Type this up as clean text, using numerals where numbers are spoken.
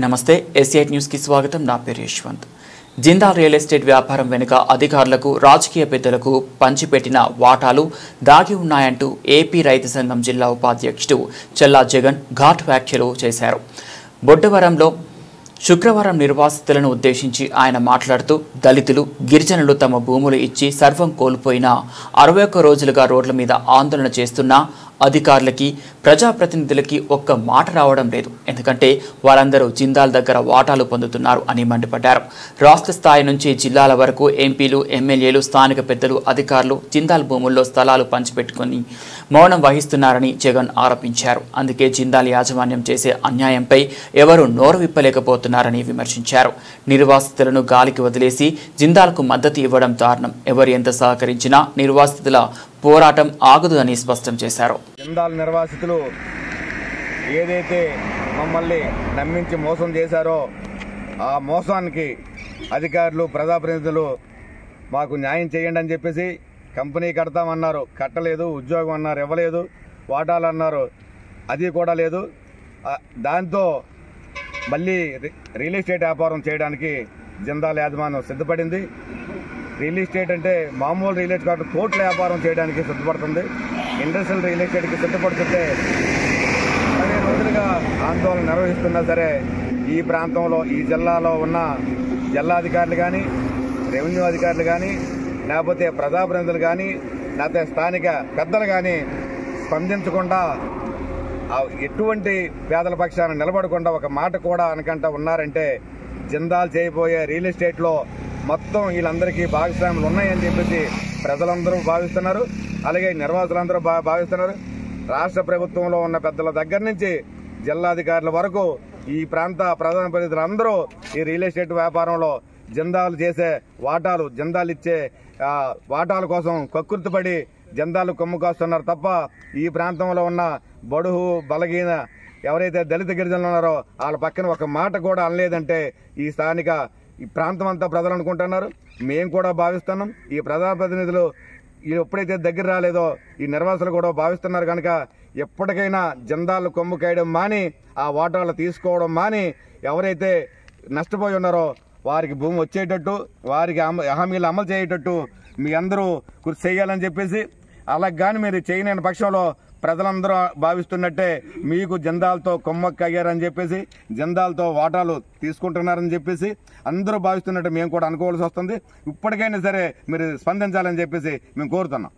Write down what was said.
నమస్తే ఎస్ఐట్ న్యూస్ కి స్వాగతం. నా పేరు యశ్వంత్. జిందాల్ రియల్ ఎస్టేట్ వ్యాపారం వెనుక అధికారులకు రాజకీయ పెద్దలకు పంచిపెట్టిన వాటాలు దాగి ఉన్నాయంటూ ఏపీ రైతు సంఘం జిల్లా ఉపాధ్యక్షుడు చల్లా జగన్ ఘాట్ వ్యాఖ్యలు చేశారు. బొడ్డవరంలో శుక్రవారం నిర్వాసితులను ఉద్దేశించి ఆయన మాట్లాడుతూ దళితులు గిరిజనులు తమ భూములు ఇచ్చి సర్వం కోల్పోయిన 61 రోజులుగా రోడ్ల మీద ఆందోళన చేస్తున్నా అధికారులకి ప్రజాప్రతినిధులకి ఒక్క మాట రావడం లేదు. ఎందుకంటే వారందరూ జిందాల్ దగ్గర వాటాలు పొందుతున్నారు అని మండిపడ్డారు. రాష్ట్ర స్థాయి నుంచి జిల్లాల వరకు ఎంపీలు, ఎమ్మెల్యేలు, స్థానిక పెద్దలు, అధికారులు జిందాల్ భూముల్లో స్థలాలు పంచిపెట్టుకుని మౌనం వహిస్తున్నారని జగన్ ఆరోపించారు. అందుకే జిందాల్ యాజమాన్యం చేసే అన్యాయంపై ఎవరూ నోరు విప్పలేకపోతున్నారని విమర్శించారు. నిర్వాసితులను గాలికి వదిలేసి జిందాల్కు మద్దతు ఇవ్వడం దారుణం. ఎవరు ఎంత సహకరించినా నిర్వాసితుల పోరాటం ఆగదు అని స్పష్టం చేశారు. జిందాల్ నిర్వాసితులు ఏదైతే మమ్మల్ని నమ్మించి మోసం చేశారో ఆ మోసానికి అధికారులు, ప్రజాప్రతినిధులు మాకు న్యాయం చేయండి అని చెప్పేసి కంపెనీ కడతామన్నారు, కట్టలేదు. ఉద్యోగం అన్నారు, ఇవ్వలేదు. వాటాలు అన్నారు, అది కూడా లేదు. దాంతో మళ్ళీ రియల్ ఎస్టేట్ వ్యాపారం చేయడానికి జిందాల్ యాజమాన్యం సిద్ధపడింది. రియల్ ఎస్టేట్ అంటే మామూలు రియల్ ఎస్టేట్ కాదు, కోట్ల వ్యాపారం చేయడానికి సిద్ధపడుతుంది. ఇండస్ట్రియల్ రియల్ ఎస్టేట్కి సిద్ధపడుతుంటే 10 రోజులుగా ఆందోళన నిర్వహిస్తున్నా సరే ఈ ప్రాంతంలో, ఈ జిల్లాలో ఉన్న జిల్లాధికారులు కానీ, రెవెన్యూ అధికారులు కానీ, లేకపోతే ప్రజాప్రతినిధులు కానీ, లేకపోతే స్థానిక పెద్దలు కానీ స్పందించకుండా ఎటువంటి పేదల పక్షాన నిలబడకుండా ఒక మాట కూడా అనకుండా ఉన్నారంటే జిందాల్ చేయబోయే రియల్ ఎస్టేట్లో మొత్తం వీళ్ళందరికీ భాగస్వాములు ఉన్నాయని చెప్పేసి ప్రజలందరూ భావిస్తున్నారు. అలాగే నిర్వాసులందరూ భావిస్తున్నారు. రాష్ట్ర ప్రభుత్వంలో ఉన్న పెద్దల దగ్గర నుంచి జిల్లాధికారుల వరకు ఈ ప్రాంత ప్రధాన ప్రతినిధులందరూ ఈ రియల్ ఎస్టేట్ వ్యాపారంలో జిందాల్ చేసే వాటాలు, జిందాల్ ఇచ్చే వాటాల కోసం కక్కుర్తిపడి జిందాలు కొమ్ము కాస్తున్నారు తప్ప ఈ ప్రాంతంలో ఉన్న బడుగు, బలహీన ఎవరైతే దళిత గిరిజనులు ఉన్నారో వాళ్ళ పక్కన ఒక మాట కూడా అనలేదంటే ఈ స్థానిక ఈ ప్రాంతం అంతా ప్రజలు అనుకుంటున్నారు. మేము కూడా భావిస్తున్నాం. ఈ ప్రజాప్రతినిధులు ఎప్పుడైతే దగ్గర రాలేదో ఈ నిర్వాసులు కూడా భావిస్తున్నారు. కనుక ఎప్పటికైనా జిందాల్ కొమ్ము కాయడం మాని, ఆ వాటాలు తీసుకోవడం మాని, ఎవరైతే నష్టపోయి ఉన్నారో వారికి భూమి వచ్చేటట్టు, వారికి హామీలు అమలు చేయేటట్టు మీ అందరూ కృషి చేయాలని చెప్పేసి, అలాగ కానీ మీరు చేయలేని పక్షంలో ప్రజలందరూ భావిస్తున్నట్టే మీకు జిందాల్తో కొమ్మక్కయ్యారని చెప్పేసి, జిందాల్తో వాటాలు తీసుకుంటున్నారని చెప్పేసి అందరూ భావిస్తున్నట్టు మేము కూడా అనుకోవాల్సి వస్తుంది. ఇప్పటికైనా సరే మీరు స్పందించాలని చెప్పేసి మేము కోరుతున్నాం.